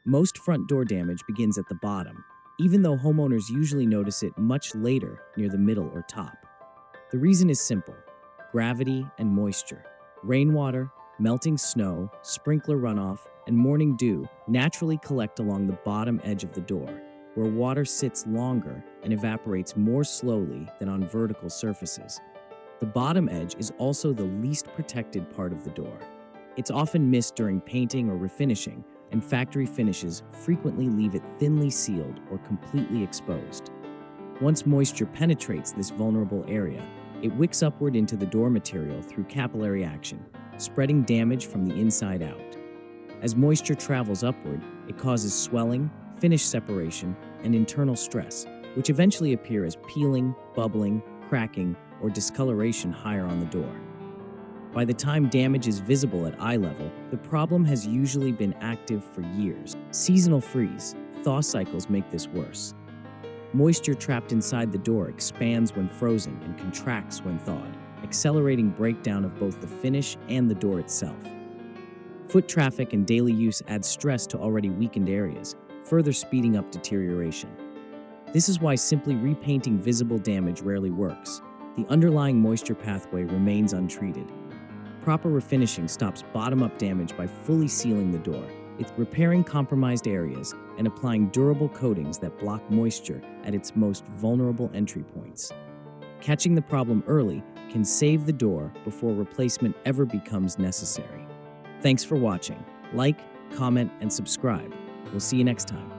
Most front door damage begins at the bottom, even though homeowners usually notice it much later near the middle or top. The reason is simple: gravity and moisture. Rainwater, melting snow, sprinkler runoff, and morning dew naturally collect along the bottom edge of the door, where water sits longer and evaporates more slowly than on vertical surfaces. The bottom edge is also the least protected part of the door. It's often missed during painting or refinishing, and factory finishes frequently leave it thinly sealed or completely exposed. Once moisture penetrates this vulnerable area, it wicks upward into the door material through capillary action, spreading damage from the inside out. As moisture travels upward, it causes swelling, finish separation, and internal stress, which eventually appear as peeling, bubbling, cracking, or discoloration higher on the door. By the time damage is visible at eye level, the problem has usually been active for years. Seasonal freeze, thaw cycles make this worse. Moisture trapped inside the door expands when frozen and contracts when thawed, accelerating breakdown of both the finish and the door itself. Foot traffic and daily use add stress to already weakened areas, further speeding up deterioration. This is why simply repainting visible damage rarely works. The underlying moisture pathway remains untreated. Proper refinishing stops bottom-up damage by fully sealing the door, repairing compromised areas, and applying durable coatings that block moisture at its most vulnerable entry points. Catching the problem early can save the door before replacement ever becomes necessary. Thanks for watching. Like, comment, and subscribe. We'll see you next time.